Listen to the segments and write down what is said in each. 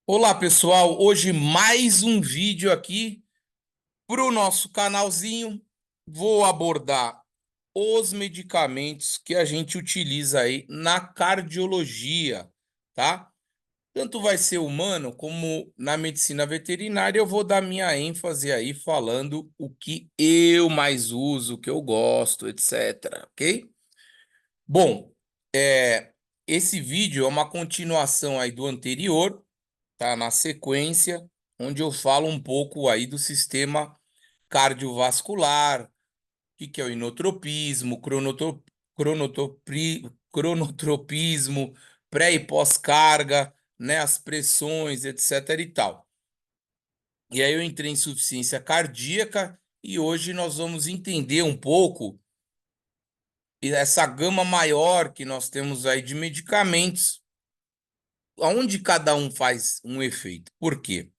Olá, pessoal. Hoje mais um vídeo aqui para o nosso canalzinho. Vou abordar os medicamentos que a gente utiliza aí na cardiologia, tá? Tanto vai ser humano como na medicina veterinária, eu vou dar minha ênfase aí falando o que eu mais uso, o que eu gosto, etc, ok? Bom, esse vídeo é uma continuação aí do anterior, tá na sequência, onde eu falo um pouco aí do sistema cardiovascular, o que que é o inotropismo, cronotropismo, pré e pós-carga, né, as pressões, etc e tal. E aí eu entrei em insuficiência cardíaca e hoje nós vamos entender um pouco essa gama maior que nós temos aí de medicamentos, onde cada um faz um efeito. Por quê?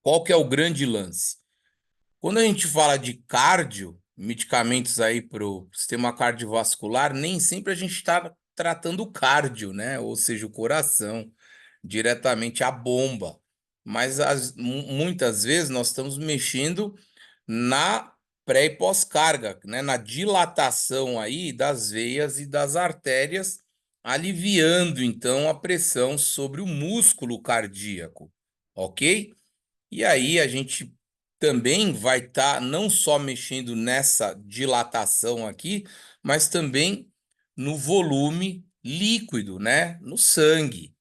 Qual que é o grande lance? Quando a gente fala de cardio, medicamentos aí para o sistema cardiovascular, nem sempre a gente está tratando o cardio, né? Ou seja, o coração, diretamente a bomba. Mas muitas vezes nós estamos mexendo na pré e pós-carga, né? Na dilatação aí das veias e das artérias, aliviando então a pressão sobre o músculo cardíaco, ok? E aí a gente também vai estar não só mexendo nessa dilatação aqui, mas também no volume líquido, né? No sangue,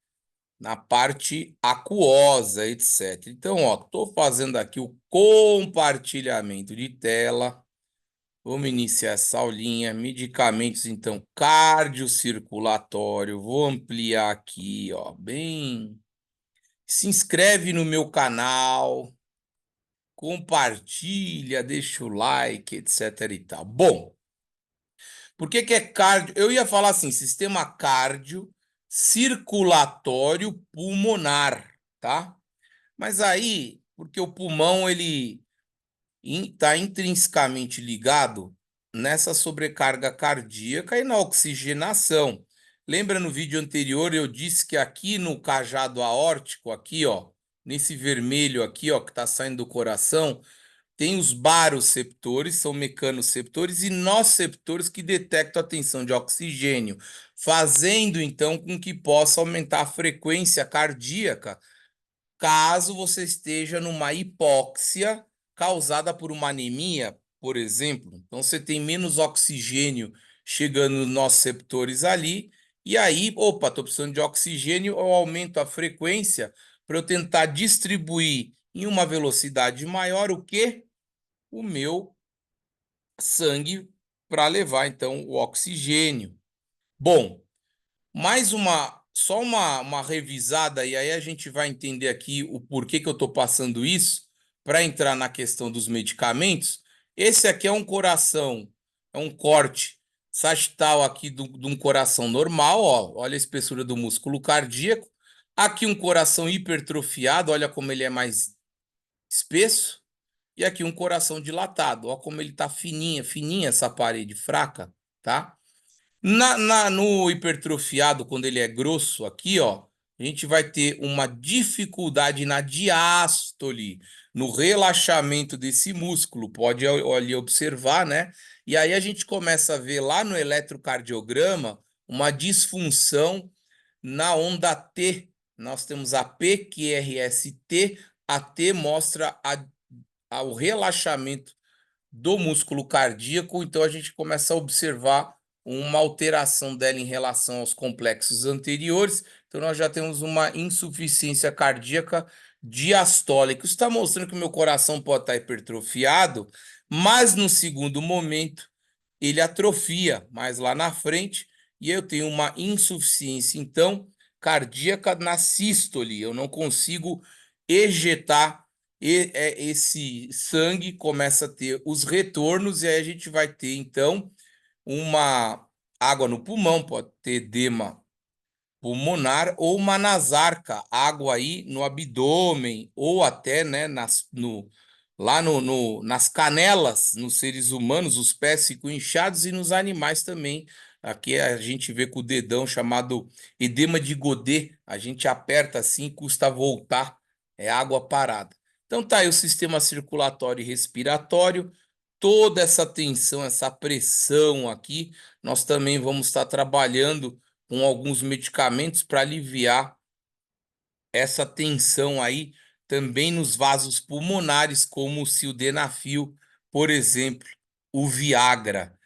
na parte aquosa, etc. Então, ó, tô fazendo aqui o compartilhamento de tela. Vamos iniciar essa aulinha. Medicamentos, então, cardiocirculatório. Vou ampliar aqui, ó, bem. Se inscreve no meu canal, compartilha, deixa o like, etc e tal. Bom, por que que é cardio? Eu ia falar assim, sistema cardio circulatório pulmonar, tá? Mas aí, porque o pulmão ele está intrinsecamente ligado nessa sobrecarga cardíaca e na oxigenação. Lembra no vídeo anterior eu disse que aqui no cajado aórtico, aqui ó, nesse vermelho aqui ó, que está saindo do coração, tem os baroceptores, são mecanoceptores, e nociceptores que detectam a tensão de oxigênio, fazendo então com que possa aumentar a frequência cardíaca, caso você esteja numa hipóxia causada por uma anemia, por exemplo. Então você tem menos oxigênio chegando nos nociceptores ali, e aí, opa, estou precisando de oxigênio, eu aumento a frequência para eu tentar distribuir em uma velocidade maior o quê? O meu sangue para levar então o oxigênio. Bom, mais uma revisada e aí a gente vai entender aqui o porquê que eu estou passando isso para entrar na questão dos medicamentos. Esse aqui é um coração, é um corte sagital aqui de um coração normal, ó, olha a espessura do músculo cardíaco. Aqui um coração hipertrofiado, olha como ele é mais espesso. E aqui um coração dilatado. Olha como ele tá fininha, fininha essa parede fraca, tá? No hipertrofiado, quando ele é grosso aqui, ó, a gente vai ter uma dificuldade na diástole, no relaxamento desse músculo. Pode ali observar, né? E aí a gente começa a ver lá no eletrocardiograma uma disfunção na onda T. Nós temos a PQRST, a T mostra ao relaxamento do músculo cardíaco, então a gente começa a observar uma alteração dela em relação aos complexos anteriores. Então nós já temos uma insuficiência cardíaca diastólica. Isso está mostrando que o meu coração pode estar hipertrofiado, mas no segundo momento ele atrofia mais lá na frente e eu tenho uma insuficiência, então, cardíaca na sístole. Eu não consigo ejetar esse sangue, começa a ter os retornos, e aí a gente vai ter, então, uma água no pulmão, pode ter edema pulmonar ou uma nasarca, água aí no abdômen ou até, né, lá nas canelas, nos seres humanos, os pés ficam inchados e nos animais também, Aqui a gente vê com o dedão, chamado edema de Godet. A gente aperta assim, custa voltar. É água parada. Então tá aí o sistema circulatório e respiratório. Toda essa tensão, essa pressão aqui, nós também vamos estar trabalhando com alguns medicamentos para aliviar essa tensão aí também nos vasos pulmonares, como o sildenafil, por exemplo, o Viagra,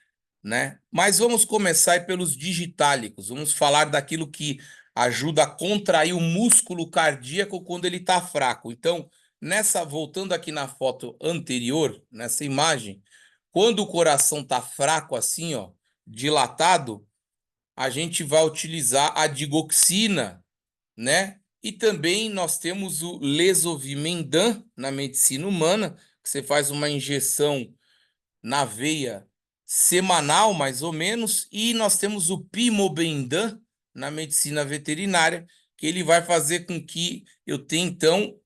né? Mas vamos começar aí pelos digitálicos. Vamos falar daquilo que ajuda a contrair o músculo cardíaco quando ele está fraco. Então, voltando aqui na foto anterior, nessa imagem, quando o coração está fraco assim, ó, dilatado, a gente vai utilizar a digoxina, né? E também nós temos o Lesovimendan na medicina humana, que você faz uma injeção na veia semanal, mais ou menos, e nós temos o Pimobendan na medicina veterinária, que ele vai fazer com que eu tenha, então,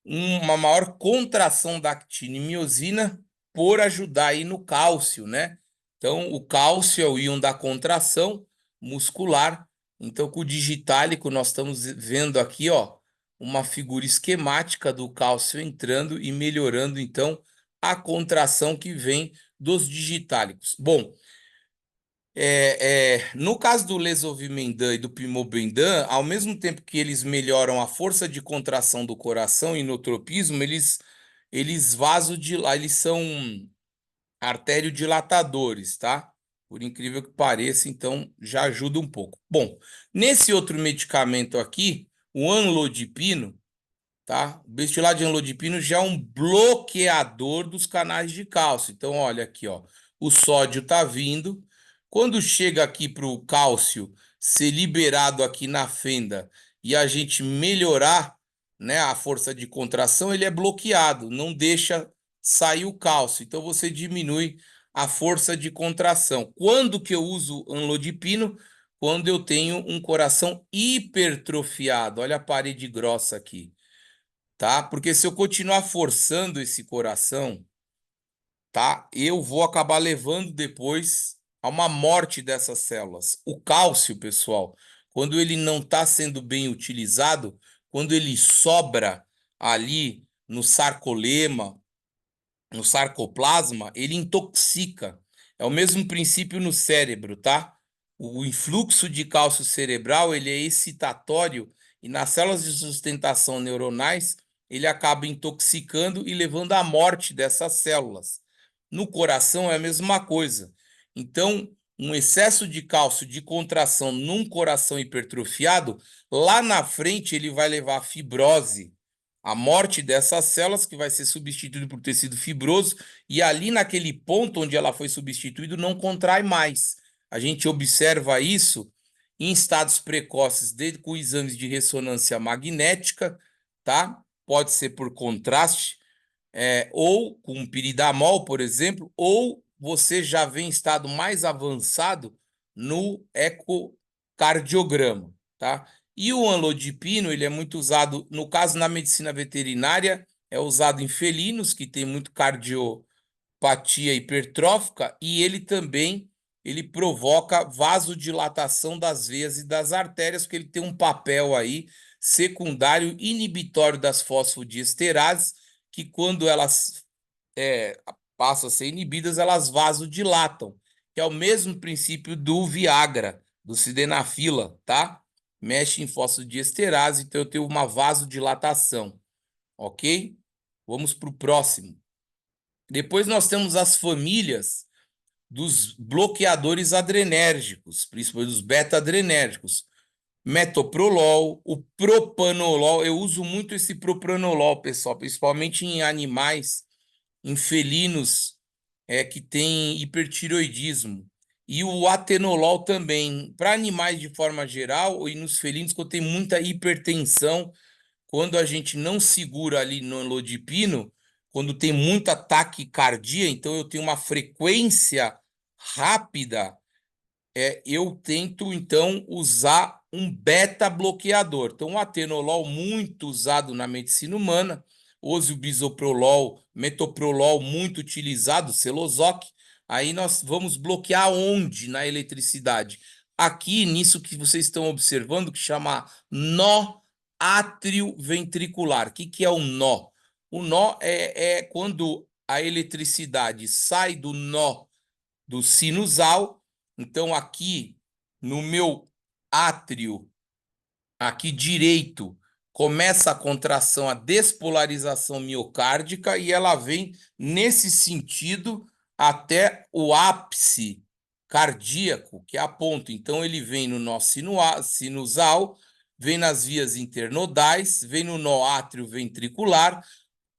uma maior contração da actina e miosina por ajudar aí no cálcio, né? Então, o cálcio é o íon da contração muscular. Então, com o digitálico, nós estamos vendo aqui, ó, uma figura esquemática do cálcio entrando e melhorando, então, a contração que vem dos digitálicos. Bom, no caso do Lesovimendan e do Pimobendan, ao mesmo tempo que eles melhoram a força de contração do coração e inotropismo, eles são arteriodilatadores, tá? Por incrível que pareça, então já ajuda um pouco. Bom, nesse outro medicamento aqui, o anlodipino, tá? O bestiolado de anlodipino já é um bloqueador dos canais de cálcio. Então, olha aqui, ó, o sódio tá vindo. Quando chega aqui para o cálcio ser liberado aqui na fenda e a gente melhorar, né, a força de contração, ele é bloqueado, não deixa sair o cálcio. Então, você diminui a força de contração. Quando que eu uso anlodipino? Quando eu tenho um coração hipertrofiado. Olha a parede grossa aqui, tá? Porque se eu continuar forçando esse coração, tá? Eu vou acabar levando depois a uma morte dessas células. O cálcio, pessoal, quando ele não está sendo bem utilizado, quando ele sobra ali no sarcolema, no sarcoplasma, ele intoxica. É o mesmo princípio no cérebro, tá? O influxo de cálcio cerebral, ele é excitatório e nas células de sustentação neuronais, ele acaba intoxicando e levando à morte dessas células. No coração é a mesma coisa. Então, um excesso de cálcio de contração num coração hipertrofiado, lá na frente ele vai levar à fibrose, a morte dessas células, que vai ser substituído por tecido fibroso, e ali naquele ponto onde ela foi substituída não contrai mais. A gente observa isso em estados precoces, desde com exames de ressonância magnética, tá? Pode ser por contraste, ou com piridamol, por exemplo, ou você já vem em estado mais avançado no ecocardiograma, tá? E o anlodipino, ele é muito usado, no caso, na medicina veterinária, é usado em felinos, que tem muito cardiopatia hipertrófica, e ele também ele provoca vasodilatação das veias e das artérias, porque ele tem um papel aí secundário inibitório das fosfodiesterases, que quando elas passam a ser inibidas, elas vasodilatam, que é o mesmo princípio do Viagra, do sildenafila, tá? Mexe em fosfodiesterase, então eu tenho uma vasodilatação, ok? Vamos para o próximo. Depois nós temos as famílias dos bloqueadores adrenérgicos, principalmente dos beta-adrenérgicos. Metoprolol, o propanolol, eu uso muito esse propranolol, pessoal, principalmente em animais, em felinos que têm hipertiroidismo. E o atenolol também, para animais de forma geral, e nos felinos, quando tem muita hipertensão, quando a gente não segura ali no lodipino, quando tem muita taquicardia, então eu tenho uma frequência rápida, eu tento então usar um beta-bloqueador. Então, o atenolol, muito usado na medicina humana, use o bisoprolol, metoprolol, muito utilizado, Celozoc. Aí nós vamos bloquear onde na eletricidade? Aqui, nisso que vocês estão observando, que chama nó atrioventricular. O que, que é um nó? O nó é quando a eletricidade sai do nó do sinusal. Então, aqui no meu átrio, aqui direito, começa a contração, a despolarização miocárdica, e ela vem nesse sentido até o ápice cardíaco, que é a ponta. Então, ele vem no nó sinusal, vem nas vias internodais, vem no nó atrioventricular,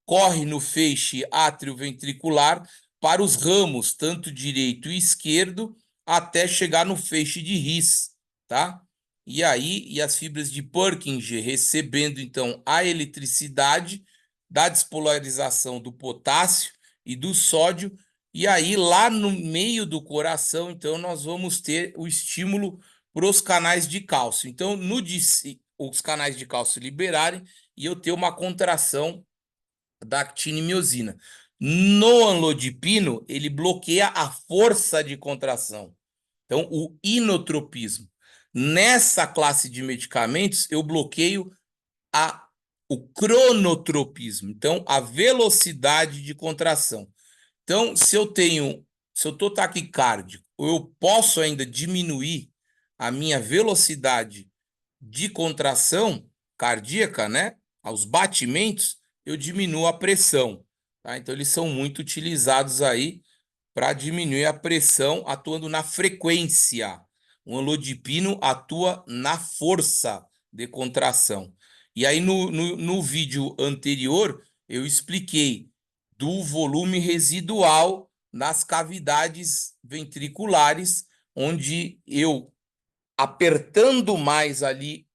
corre no feixe atrioventricular para os ramos, tanto direito e esquerdo, até chegar no feixe de His, tá? E aí, e as fibras de Purkinje recebendo, então, a eletricidade da despolarização do potássio e do sódio, e aí, lá no meio do coração, então, nós vamos ter o estímulo para os canais de cálcio. Então, os canais de cálcio liberarem e eu ter uma contração da actinimiosina. No anlodipino, ele bloqueia a força de contração. Então, o inotropismo. Nessa classe de medicamentos, eu bloqueio o cronotropismo. Então, a velocidade de contração. Então, se eu estou taquicárdico, eu posso ainda diminuir a minha velocidade de contração cardíaca, né? Aos batimentos, eu diminuo a pressão, tá? Então, eles são muito utilizados aí para diminuir a pressão, atuando na frequência. O anlodipino atua na força de contração. E aí, no vídeo anterior, eu expliquei do volume residual nas cavidades ventriculares, onde eu, apertando mais ali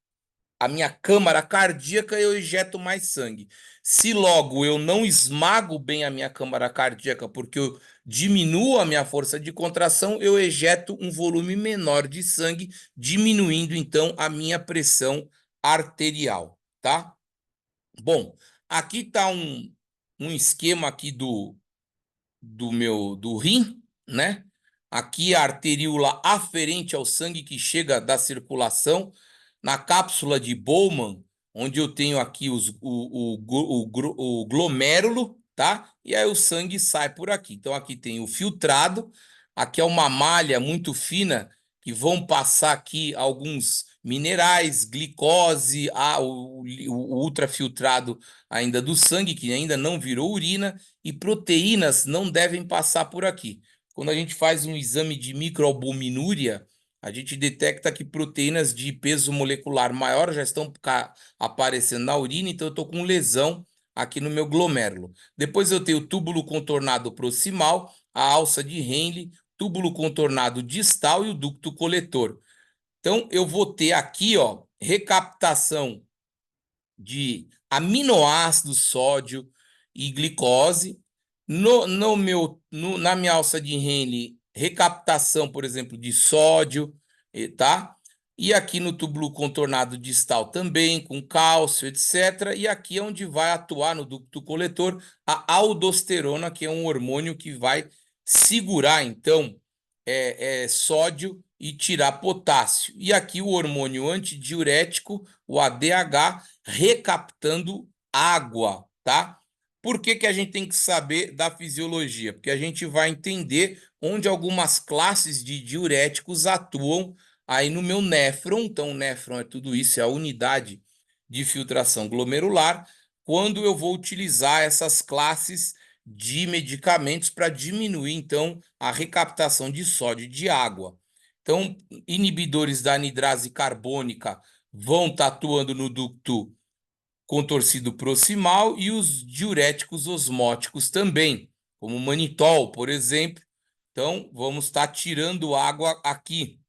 a minha câmara cardíaca, eu ejeto mais sangue. Se logo eu não esmago bem a minha câmara cardíaca, porque eu diminuo a minha força de contração, eu ejeto um volume menor de sangue, diminuindo então a minha pressão arterial, tá? Bom, aqui está um esquema aqui do rim, né? Aqui a arteríola aferente ao sangue que chega da circulação, na cápsula de Bowman, onde eu tenho aqui o glomérulo, tá? E aí o sangue sai por aqui. Então aqui tem o filtrado, aqui é uma malha muito fina que vão passar aqui alguns minerais, glicose, o ultrafiltrado ainda do sangue, que ainda não virou urina, e proteínas não devem passar por aqui. Quando a gente faz um exame de microalbuminúria, a gente detecta que proteínas de peso molecular maior já estão aparecendo na urina, então eu estou com lesão aqui no meu glomérulo. Depois eu tenho o túbulo contornado proximal, a alça de Henle, túbulo contornado distal e o ducto coletor. Então eu vou ter aqui, ó, recaptação de aminoácidos, sódio e glicose. Na minha alça de Henle, recaptação, por exemplo, de sódio, tá? E aqui no túbulo contornado distal também, com cálcio, etc. E aqui é onde vai atuar no ducto coletor a aldosterona, que é um hormônio que vai segurar, então, sódio e tirar potássio. E aqui o hormônio antidiurético, o ADH, recaptando água, tá? Por que que a gente tem que saber da fisiologia? Porque a gente vai entender onde algumas classes de diuréticos atuam aí no meu néfron. Então, o néfron é tudo isso, é a unidade de filtração glomerular, quando eu vou utilizar essas classes de medicamentos para diminuir, então, a recaptação de sódio e de água. Então, inibidores da anidrase carbônica vão estar atuando no ducto contorcido proximal e os diuréticos osmóticos também, como o manitol, por exemplo. Então, vamos estar tirando água aqui.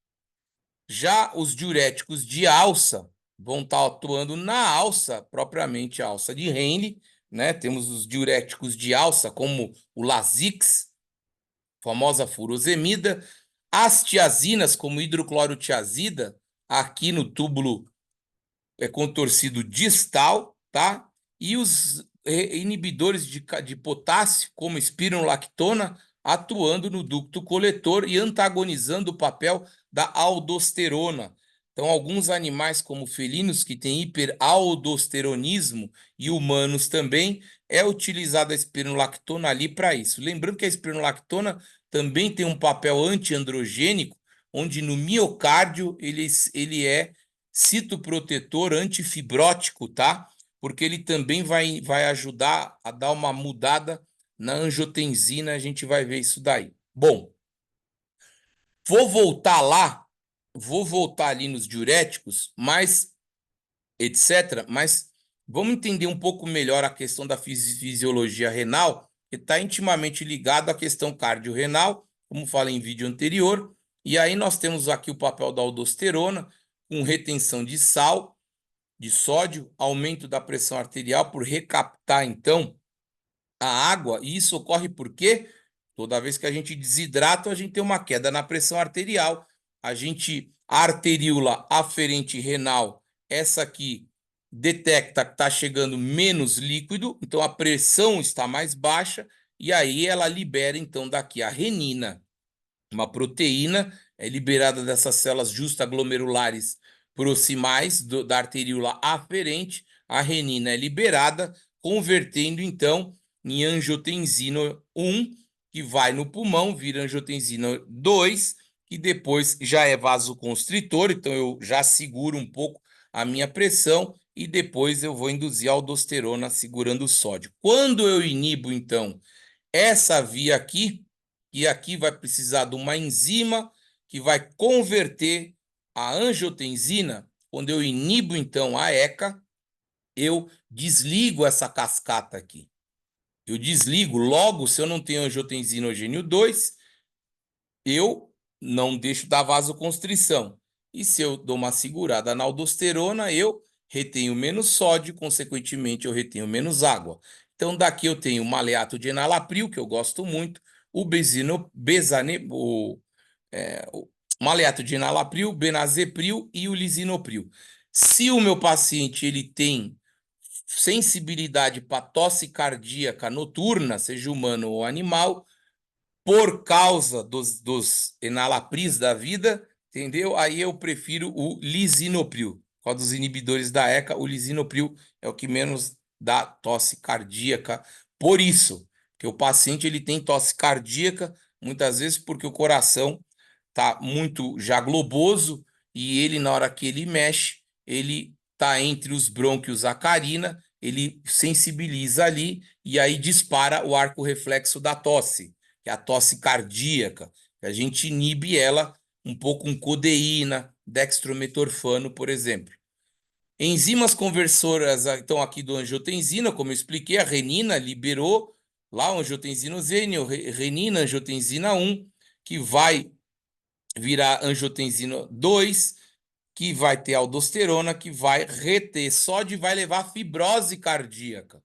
Já os diuréticos de alça vão estar atuando na alça, propriamente a alça de Henle, né? Temos os diuréticos de alça, como o Lasix, famosa furosemida, as tiazinas, como hidroclorotiazida, aqui no túbulo contorcido distal, tá? E os inibidores de potássio, como espironolactona, atuando no ducto coletor e antagonizando o papel da aldosterona. Então, alguns animais, como felinos, que têm hiperaldosteronismo, e humanos também, é utilizada a espironolactona ali para isso. Lembrando que a espironolactona também tem um papel antiandrogênico, onde no miocárdio ele é citoprotetor antifibrótico, tá? Porque ele também vai ajudar a dar uma mudada na angiotensina, a gente vai ver isso daí. Bom, vou voltar lá, vou voltar ali nos diuréticos, mas etc. Mas vamos entender um pouco melhor a questão da fisiologia renal, que está intimamente ligado à questão cardiorrenal, como falei em vídeo anterior. E aí nós temos aqui o papel da aldosterona, com retenção de sal, de sódio, aumento da pressão arterial por recaptar, então, a água. E isso ocorre porque toda vez que a gente desidrata, a gente tem uma queda na pressão arterial. A arteríola aferente renal, essa aqui, detecta que está chegando menos líquido, então a pressão está mais baixa, e aí ela libera, então, daqui a renina, uma proteína é liberada dessas células justaglomerulares proximais da arteríola aferente. A renina é liberada, convertendo então em angiotensina 1, que vai no pulmão, vira angiotensina 2, que depois já é vasoconstritor, então eu já seguro um pouco a minha pressão e depois eu vou induzir a aldosterona segurando o sódio. Quando eu inibo então essa via aqui, e aqui vai precisar de uma enzima que vai converter a angiotensina. Quando eu inibo, então, a ECA, eu desligo essa cascata aqui. Eu desligo, logo, se eu não tenho angiotensinogênio 2, eu não deixo dar vasoconstrição. E se eu dou uma segurada na aldosterona, eu retenho menos sódio, consequentemente, eu retenho menos água. Então, daqui eu tenho o maleato de enalapril, que eu gosto muito, o o maleato de enalapril, benazepril e o lisinopril. Se o meu paciente ele tem sensibilidade para tosse cardíaca noturna, seja humano ou animal, por causa dos enalapris da vida, entendeu? Aí eu prefiro o lisinopril. Qual dos inibidores da ECA, o lisinopril é o que menos dá tosse cardíaca. Por isso, que o paciente ele tem tosse cardíaca, muitas vezes porque o coração tá muito já globoso e ele, na hora que ele mexe, ele tá entre os brônquios a carina, ele sensibiliza ali e aí dispara o arco reflexo da tosse, que é a tosse cardíaca. A gente inibe ela um pouco com codeína, dextrometorfano, por exemplo. Enzimas conversoras, então, aqui do angiotensina, como eu expliquei, a renina liberou lá o angiotensinogênio, renina, angiotensina 1, que vai virar angiotensina 2, que vai ter aldosterona, que vai reter sódio e vai levar a fibrose cardíaca.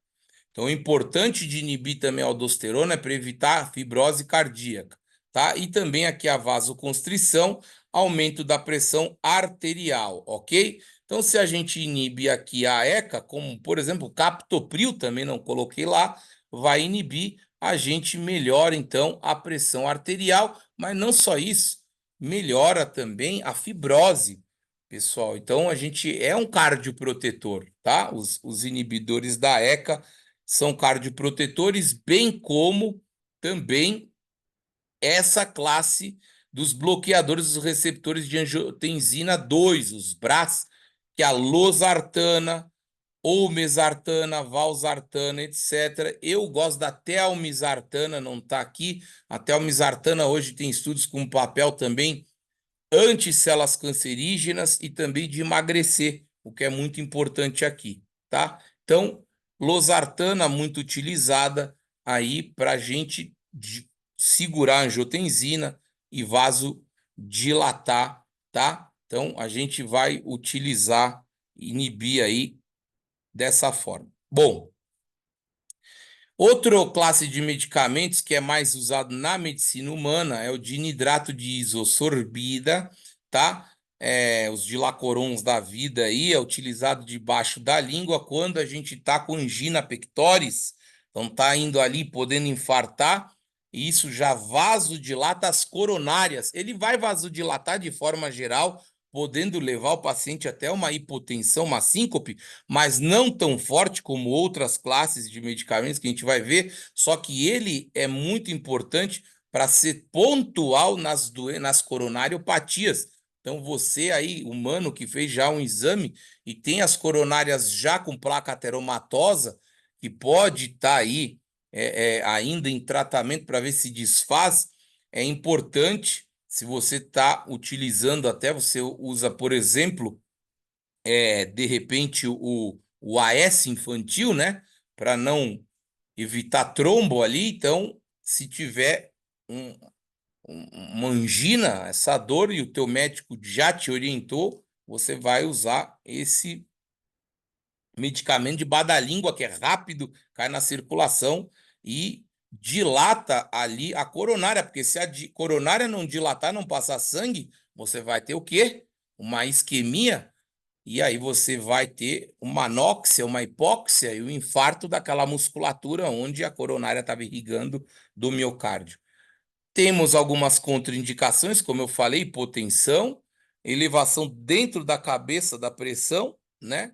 Então, o importante de inibir também a aldosterona é para evitar a fibrose cardíaca, tá? E também aqui a vasoconstrição, aumento da pressão arterial, ok? Então, se a gente inibe aqui a ECA, como por exemplo, o captopril, também não coloquei lá, vai inibir, a gente melhora então a pressão arterial, mas não só isso, melhora também a fibrose, pessoal. Então, a gente é um cardioprotetor, tá? Os inibidores da ECA são cardioprotetores, bem como também essa classe dos bloqueadores dos receptores de angiotensina 2, os BRAS, que é a losartana, olmesartana, valsartana, etc. Eu gosto da telmisartana, não está aqui. A telmisartana hoje tem estudos com papel também anticélulas cancerígenas e também de emagrecer, o que é muito importante aqui, tá? Então, losartana muito utilizada aí para a gente segurar a angiotensina e vasodilatar, tá? Então, a gente vai utilizar, inibir aí dessa forma. Bom, outra classe de medicamentos que é mais usado na medicina humana é o dinidrato de isosorbida, tá? Os dilacorons da vida aí é utilizado debaixo da língua quando a gente tá com angina pectoris, então tá indo ali podendo infartar, e isso já vasodilata as coronárias. Ele vai vasodilatar de forma geral, podendo levar o paciente até uma hipotensão, uma síncope, mas não tão forte como outras classes de medicamentos que a gente vai ver, só que ele é muito importante para ser pontual nas coronariopatias. Então, você aí, humano, que fez já um exame e tem as coronárias já com placa ateromatosa, que pode estar aí ainda em tratamento para ver se desfaz, é importante, se você está utilizando, até você usa, por exemplo, de repente, o AS infantil, né? Para não evitar trombo ali. Então, se tiver um, uma angina, essa dor, e o teu médico já te orientou, você vai usar esse medicamento de bada-língua, que é rápido, cai na circulação e dilata ali a coronária, porque se a coronária não dilatar, não passar sangue, você vai ter o quê? Uma isquemia, e aí você vai ter uma anóxia, uma hipóxia e o infarto daquela musculatura onde a coronária estava irrigando do miocárdio. Temos algumas contraindicações, como eu falei, hipotensão, elevação dentro da cabeça da pressão, né?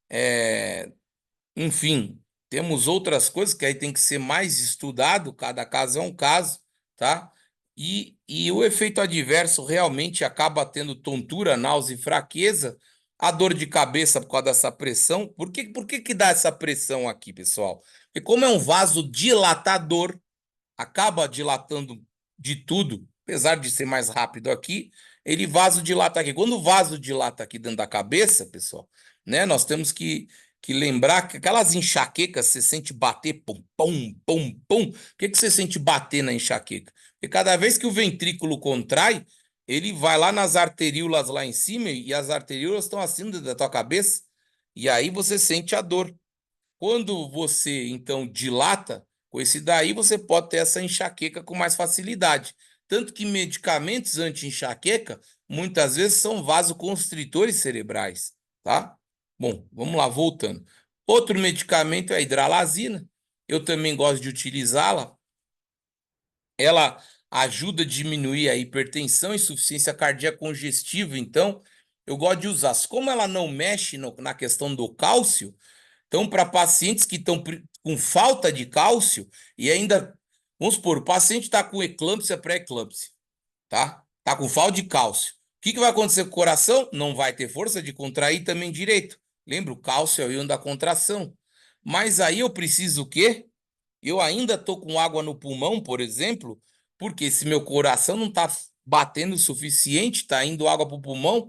É, enfim, temos outras coisas que aí tem que ser mais estudado, cada caso é um caso, tá? E o efeito adverso realmente acaba tendo tontura, náusea e fraqueza, a dor de cabeça por causa dessa pressão. Por que dá essa pressão aqui, pessoal? Porque como é um vasodilatador, acaba dilatando de tudo, apesar de ser mais rápido aqui, ele vasodilata aqui. Quando o vaso dilata aqui dentro da cabeça, pessoal, né, nós temos que lembrar que aquelas enxaquecas, você sente bater, pum, pum, pum, pum. Por que você sente bater na enxaqueca? Porque cada vez que o ventrículo contrai, ele vai lá nas arteríolas lá em cima e as arteríolas estão acima da tua cabeça, e aí você sente a dor. Quando você, então, dilata com esse daí, você pode ter essa enxaqueca com mais facilidade. Tanto que medicamentos anti-enxaqueca, muitas vezes, são vasoconstritores cerebrais, tá? Bom, vamos lá, voltando. Outro medicamento é a hidralazina. Eu também gosto de utilizá-la. Ela ajuda a diminuir a hipertensão e insuficiência cardíaca congestiva. Então, eu gosto de usar. Como ela não mexe na questão do cálcio, então, para pacientes que estão com falta de cálcio e ainda, vamos supor, o paciente está com eclâmpsia, pré-eclâmpsia, tá? Tá com falta de cálcio. O que vai acontecer com o coração? Não vai ter força de contrair também direito. Lembra, o cálcio é o íon da contração. Mas aí eu preciso o quê? Eu ainda estou com água no pulmão, por exemplo, porque se meu coração não está batendo o suficiente, está indo água para o pulmão,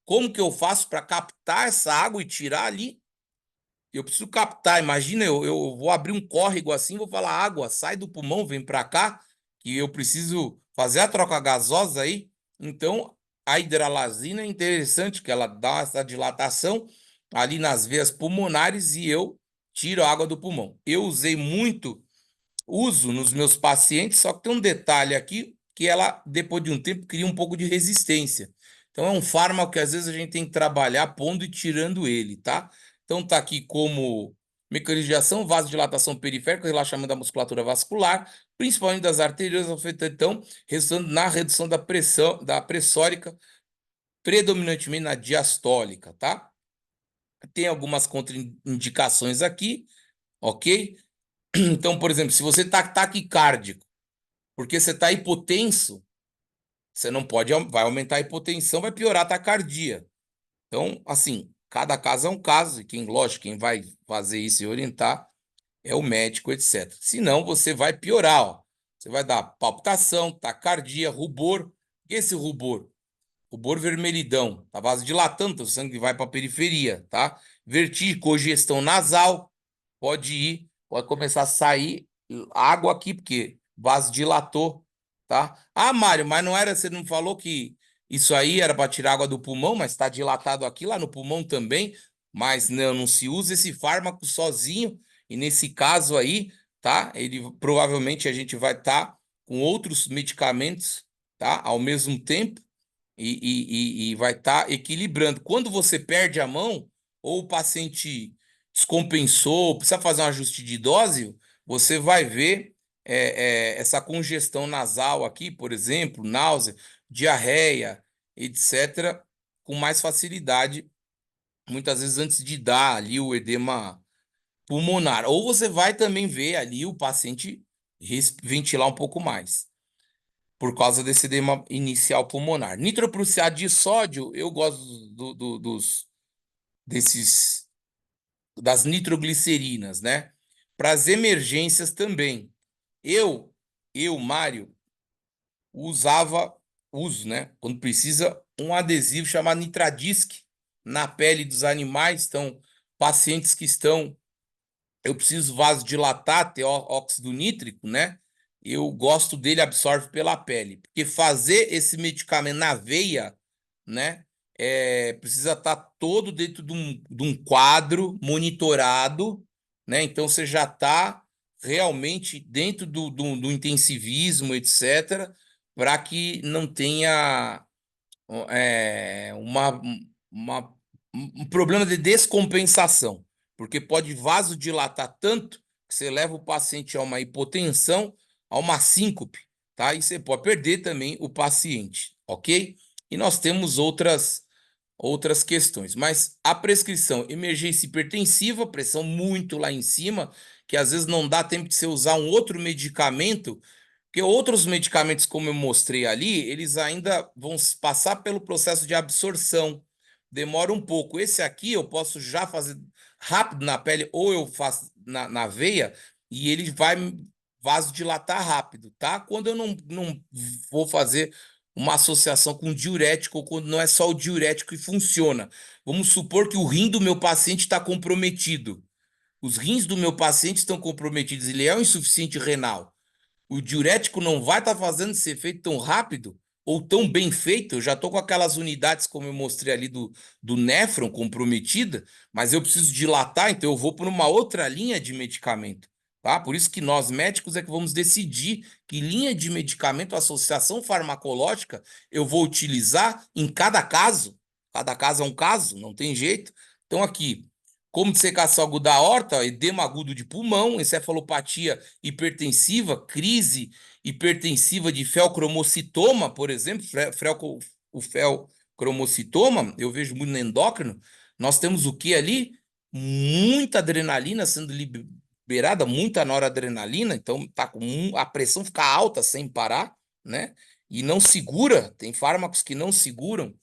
como que eu faço para captar essa água e tirar ali? Eu preciso captar. Imagina, eu vou abrir um córrego assim, vou falar: água, sai do pulmão, vem para cá, que eu preciso fazer a troca gasosa aí. Então, a hidralazina é interessante, que ela dá essa dilatação ali nas veias pulmonares e eu tiro a água do pulmão. Eu usei muito, uso nos meus pacientes, só que tem um detalhe aqui, que ela, depois de um tempo, cria um pouco de resistência. Então, é um fármaco que às vezes a gente tem que trabalhar pondo e tirando ele, tá? Então, tá aqui como mecanismo de ação, vasodilatação periférica, relaxamento da musculatura vascular, principalmente das arterias, afetando, então, resultando na redução da pressão, da pressórica, predominantemente na diastólica, tá? Tem algumas contraindicações aqui, ok? Então, por exemplo, se você está taquicárdico, porque você está hipotenso, você não pode, vai aumentar a hipotensão, vai piorar a taquicardia. Então, assim, cada caso é um caso, e quem, lógico, quem vai fazer isso e orientar é o médico, etc. Senão, você vai piorar, ó. Você vai dar palpitação, taquicardia, rubor. E esse rubor? Rubor vermelhidão, tá vasodilatando, o sangue vai para a periferia, tá? Vertigem, congestão nasal, pode começar a sair água aqui, porque vasodilatou, tá? Ah, Mário, mas não era, você não falou que isso aí era para tirar água do pulmão, mas está dilatado aqui, lá no pulmão também, mas não se usa esse fármaco sozinho, e nesse caso aí, tá? Ele provavelmente a gente vai estar com outros medicamentos, tá? Ao mesmo tempo, e vai estar equilibrando. Quando você perde a mão, ou o paciente descompensou, precisa fazer um ajuste de dose, você vai ver essa congestão nasal aqui, por exemplo, náusea, diarreia, etc., com mais facilidade, muitas vezes antes de dar ali o edema pulmonar. Ou você vai também ver ali o paciente ventilar um pouco mais, por causa desse edema inicial pulmonar. Nitroprusiato de sódio, eu gosto desses, das nitroglicerinas, né? Para as emergências também. Eu, Mário, uso, né? Quando precisa, um adesivo chamado Nitradisc na pele dos animais. Então, pacientes que estão, eu preciso vasodilatar, ter óxido nítrico, né? Eu gosto dele, absorve pela pele. Porque fazer esse medicamento na veia, né? Precisa estar todo dentro de um quadro monitorado, né? Então você já está realmente dentro do intensivismo, etc., para que não tenha é, uma, uma- um problema de descompensação, porque pode vasodilatar tanto que você leva o paciente a uma hipotensão, a uma síncope, tá? E você pode perder também o paciente, ok? E nós temos outras questões, mas a prescrição emergência hipertensiva, pressão muito lá em cima, que às vezes não dá tempo de você usar um outro medicamento, porque outros medicamentos, como eu mostrei ali, eles ainda vão passar pelo processo de absorção. Demora um pouco. Esse aqui eu posso já fazer rápido na pele, ou eu faço na veia, e ele vai vasodilatar rápido, tá? Quando eu não vou fazer uma associação com diurético, ou quando não é só o diurético que funciona. Vamos supor que o rim do meu paciente está comprometido. Os rins do meu paciente estão comprometidos, ele é um insuficiente renal. O diurético não vai estar fazendo esse efeito tão rápido ou tão bem feito. Eu já estou com aquelas unidades, como eu mostrei ali, do néfron comprometida, mas eu preciso dilatar, então eu vou por uma outra linha de medicamento. Tá? Por isso que nós, médicos, é que vamos decidir que linha de medicamento, associação farmacológica, eu vou utilizar em cada caso. Cada caso é um caso, não tem jeito. Então, aqui, como dissecação aguda da aorta, edema agudo de pulmão, encefalopatia hipertensiva, crise hipertensiva de felcromocitoma, por exemplo, o felcromocitoma, eu vejo muito no endócrino. Nós temos o que ali? Muita adrenalina sendo liberada, muita noradrenalina, então tá com a pressão fica alta sem parar, né? E não segura, tem fármacos que não seguram.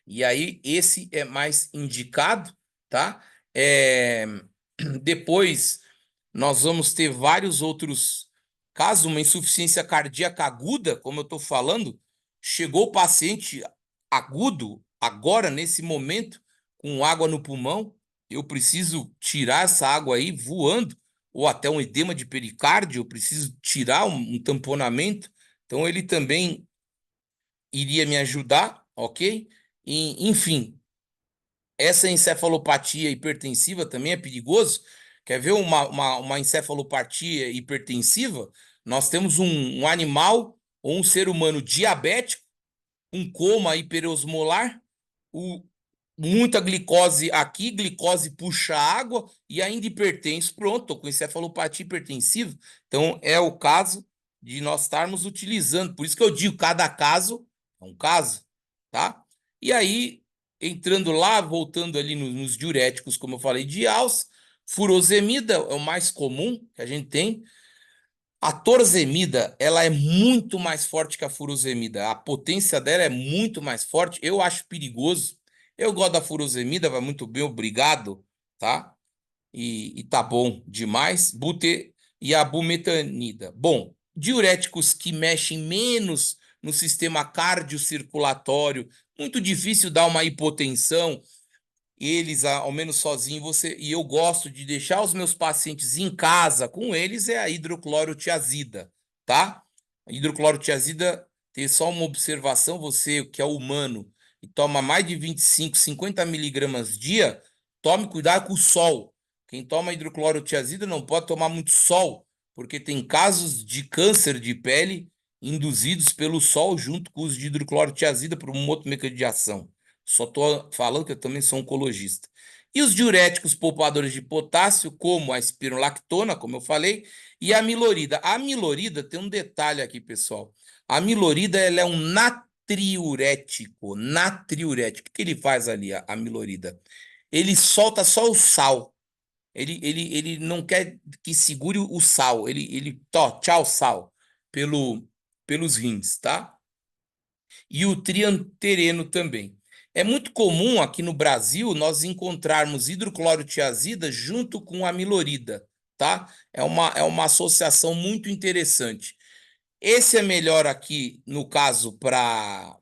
E aí, esse é mais indicado, tá? É, Depois, nós vamos ter vários outros casos, uma insuficiência cardíaca aguda, como eu estou falando, chegou o paciente agudo, agora, nesse momento, com água no pulmão, eu preciso tirar essa água aí voando, ou até um edema de pericárdio, eu preciso tirar um tamponamento, então ele também iria me ajudar, ok? Enfim, essa encefalopatia hipertensiva também é perigoso. Quer ver uma encefalopatia hipertensiva? Nós temos um animal ou um ser humano diabético, um coma hiperosmolar, o, muita glicose aqui, glicose puxa água e ainda hipertenso. Pronto, tô com encefalopatia hipertensiva. Então, é o caso de nós estarmos utilizando. Por isso que eu digo, cada caso é um caso, tá? E aí, entrando lá, voltando ali nos diuréticos, como eu falei, de Alce, furosemida é o mais comum que a gente tem. A torsemida, ela é muito mais forte que a furosemida. A potência dela é muito mais forte. Eu acho perigoso. Eu gosto da furosemida, vai muito bem, obrigado, tá? E tá bom demais. E a bumetanida. Bom, diuréticos que mexem menos no sistema cardiocirculatório, muito difícil dar uma hipotensão, eles, ao menos sozinho, e eu gosto de deixar os meus pacientes em casa com eles, é a hidroclorotiazida, tá? A hidroclorotiazida, tem só uma observação, você que é humano e toma mais de 25, 50 miligramas dia, tome cuidado com o sol. Quem toma hidroclorotiazida não pode tomar muito sol, porque tem casos de câncer de pele induzidos pelo sol junto com os de hidroclorotiazida por um outro mecanismo de ação. Só estou falando que eu também sou oncologista. E os diuréticos poupadores de potássio, como a espironolactona, como eu falei, e a amilorida. A amilorida tem um detalhe aqui, pessoal. A amilorida ela é um natriurético. Natriurético. O que ele faz ali, a amilorida? Ele solta só o sal. Ele não quer que segure o sal. Tchau, sal, pelos rins, tá? E o triantereno também. É muito comum aqui no Brasil nós encontrarmos hidroclorotiazida junto com amilorida, tá? É uma associação muito interessante. Esse é melhor aqui, no caso, para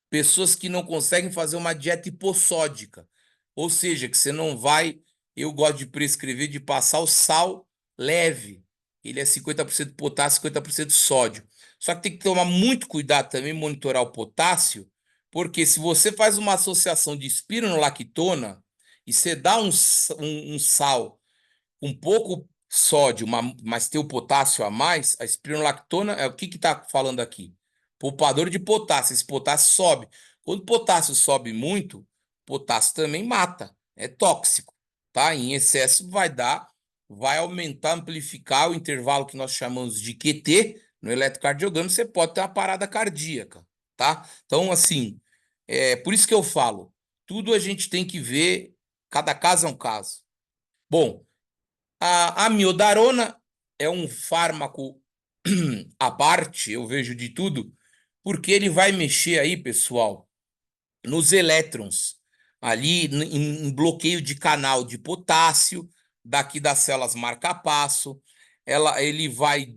pessoas que não conseguem fazer uma dieta hipossódica. Ou seja, que você não vai. Eu gosto de prescrever de passar o sal leve. Ele é 50% potássio, 50% sódio. Só que tem que tomar muito cuidado também, monitorar o potássio, porque se você faz uma associação de espironolactona e você dá um sal com pouco sódio, mas tem o potássio a mais, a espironolactona é o que está falando aqui? Poupador de potássio. Esse potássio sobe. Quando o potássio sobe muito, potássio também mata. É tóxico, tá? Em excesso vai aumentar, amplificar o intervalo que nós chamamos de QT no eletrocardiograma. Você pode ter uma parada cardíaca, tá? Então, assim, por isso que eu falo, tudo a gente tem que ver, cada caso é um caso. Bom, a amiodarona é um fármaco à parte, eu vejo de tudo, porque ele vai mexer aí, pessoal, nos elétrons, ali em bloqueio de canal de potássio, daqui das células marca-passo. Ele vai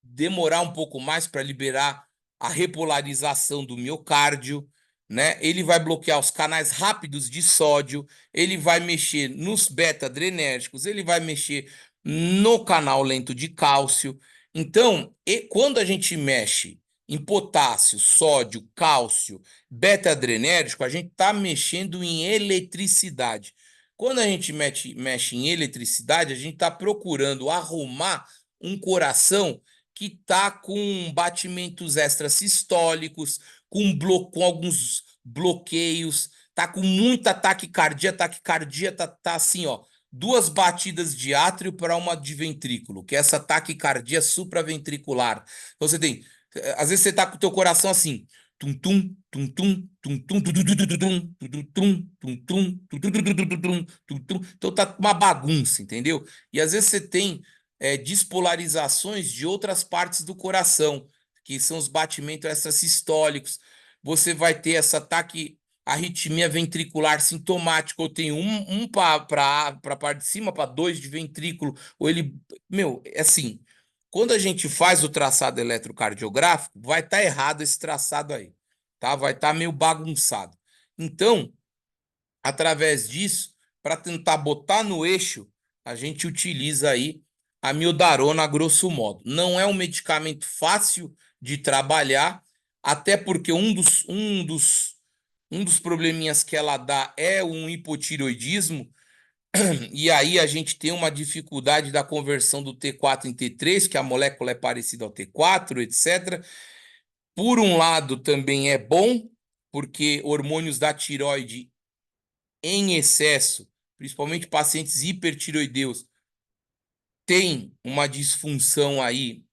demorar um pouco mais para liberar a repolarização do miocárdio, né? Ele vai bloquear os canais rápidos de sódio, ele vai mexer nos beta-adrenérgicos, ele vai mexer no canal lento de cálcio. Então, quando a gente mexe em potássio, sódio, cálcio, beta-adrenérgico, a gente está mexendo em eletricidade. Quando a gente mexe em eletricidade, a gente está procurando arrumar um coração que está com batimentos extrasistólicos, com alguns bloqueios, tá com muita taquicardia. Taquicardia tá assim, ó, 2 batidas de átrio para uma de ventrículo, que é essa taquicardia supraventricular. Então você tem, às vezes você tá com o teu coração assim, tum tum tum tum tum tum tum tum tum tum tum tum tum tum tum tum. Então tá uma bagunça, entendeu? E às vezes você tem despolarizações de outras partes do coração, que são os batimentos extrasistólicos. Você vai ter essa ataque arritmia ventricular sintomática, ou tem um para a parte de cima, para dois de ventrículo, ou ele. Meu, é assim. Quando a gente faz o traçado eletrocardiográfico, vai estar errado esse traçado aí, tá? Vai estar meio bagunçado. Então, através disso, para tentar botar no eixo, a gente utiliza aí a miodarona, a grosso modo. Não é um medicamento fácil de trabalhar, até porque um dos probleminhas que ela dá é um hipotireoidismo, e aí a gente tem uma dificuldade da conversão do T4 em T3, que a molécula é parecida ao T4, etc. Por um lado, também é bom, porque hormônios da tireoide em excesso, principalmente pacientes hipertireoideus, têm uma disfunção aí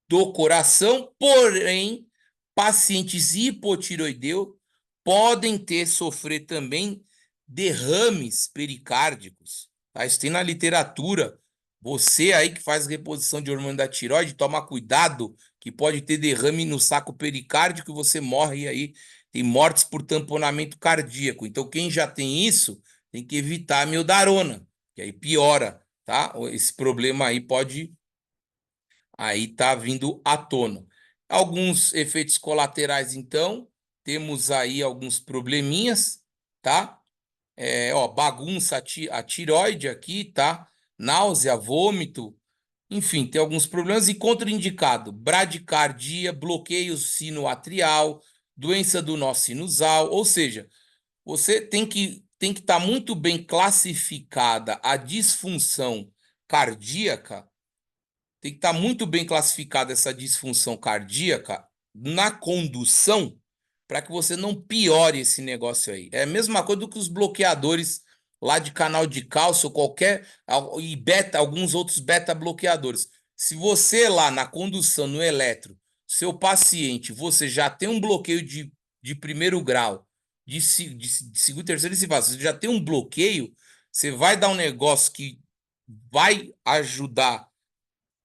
do coração, porém, pacientes hipotireoideus podem sofrer também derrames pericárdicos. Tá? Isso tem na literatura. Você aí que faz reposição de hormônio da tireoide, toma cuidado, que pode ter derrame no saco pericárdico e você morre aí. Tem mortes por tamponamento cardíaco. Então, quem já tem isso, tem que evitar a miodarona, que aí piora, tá? Esse problema aí pode aí tá vindo à tona. Alguns efeitos colaterais, então, temos aí alguns probleminhas, tá? Bagunça a tireoide aqui, tá? Náusea, vômito, enfim, tem alguns problemas. E contraindicado: bradicardia, bloqueio sinoatrial, doença do nó sinusal, ou seja, você tem que estar muito bem classificada a disfunção cardíaca, tem que estar muito bem classificada essa disfunção cardíaca na condução para que você não piore esse negócio aí. É a mesma coisa do que os bloqueadores lá de canal de cálcio, qualquer e beta, alguns outros beta bloqueadores. Se você lá na condução, no eletro, seu paciente, você já tem um bloqueio de primeiro grau, de segundo, terceiro e se você já tem um bloqueio, você vai dar um negócio que vai ajudar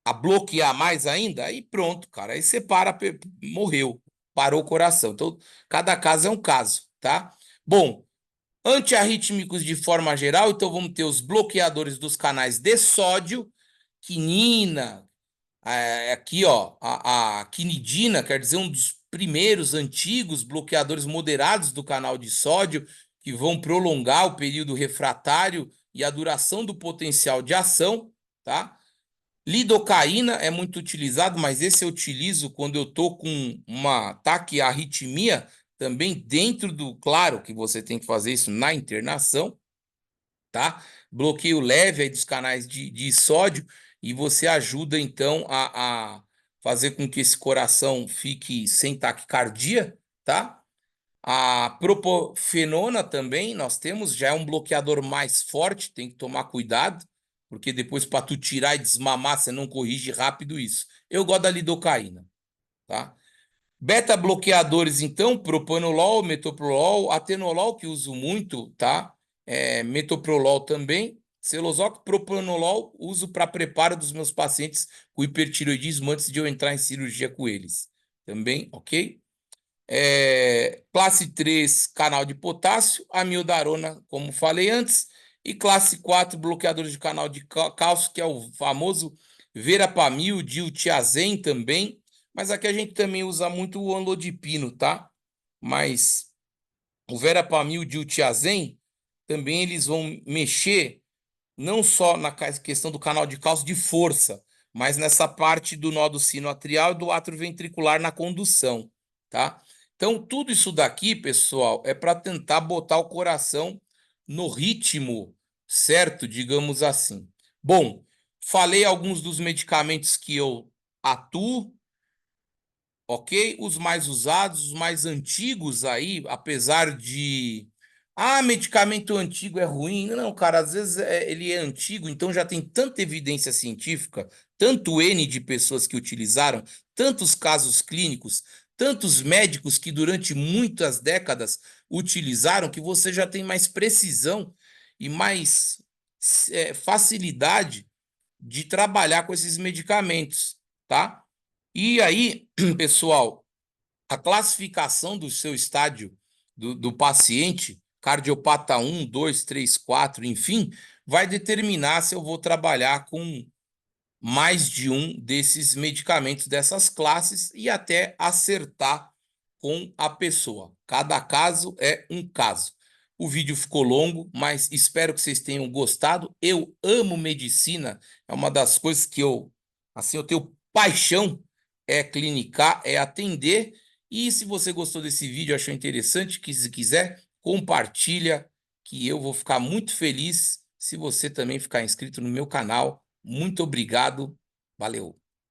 a bloquear mais ainda, aí pronto, cara. Aí você para, morreu, parou o coração. Então, cada caso é um caso, tá? Bom, antiarrítmicos de forma geral, então vamos ter os bloqueadores dos canais de sódio, quinina, aqui ó, a quinidina, quer dizer, um dos primeiros antigos bloqueadores moderados do canal de sódio, que vão prolongar o período refratário e a duração do potencial de ação, tá? Lidocaína é muito utilizado, mas esse eu utilizo quando eu estou com uma taquiarritmia, também dentro do... Claro que você tem que fazer isso na internação, tá? Bloqueio leve aí dos canais de sódio e você ajuda, então, a fazer com que esse coração fique sem taquicardia, tá? A propofenona também nós temos, já é um bloqueador mais forte, tem que tomar cuidado, porque depois para tu tirar e desmamar, você não corrige rápido isso. Eu gosto da lidocaína, tá? Beta-bloqueadores, então, propanolol, metoprolol, atenolol, que uso muito, tá? Metoprolol também, celosóxido, propanolol, uso para preparo dos meus pacientes com hipertireoidismo antes de eu entrar em cirurgia com eles. Também, ok? Classe 3, canal de potássio, amiodarona, como falei antes, e classe 4, bloqueadores de canal de cálcio, que é o famoso verapamil, diltiazem também, mas aqui a gente também usa muito o amlodipino, tá? Mas o verapamil, diltiazem, também eles vão mexer não só na questão do canal de cálcio de força, mas nessa parte do nó sinoatrial e do átrio ventricular na condução, tá? Então, tudo isso daqui, pessoal, é para tentar botar o coração no ritmo certo, digamos assim. Bom, falei alguns dos medicamentos que eu atuo, ok? Os mais usados, os mais antigos aí, apesar de... Ah, medicamento antigo é ruim. Não, cara, às vezes ele é antigo, então já tem tanta evidência científica, tanto N de pessoas que utilizaram, tantos casos clínicos, tantos médicos que durante muitas décadas utilizaram, que você já tem mais precisão e mais facilidade de trabalhar com esses medicamentos, tá? E aí, pessoal, a classificação do seu estádio do paciente, cardiopata 1, 2, 3, 4, enfim, vai determinar se eu vou trabalhar com mais de um desses medicamentos dessas classes e até acertar com a pessoa. Cada caso é um caso. O vídeo ficou longo, mas espero que vocês tenham gostado. Eu amo medicina, é uma das coisas que eu tenho paixão, é clinicar, é atender. E se você gostou desse vídeo, achou interessante, que se quiser, compartilha, que eu vou ficar muito feliz se você também ficar inscrito no meu canal. Muito obrigado. Valeu.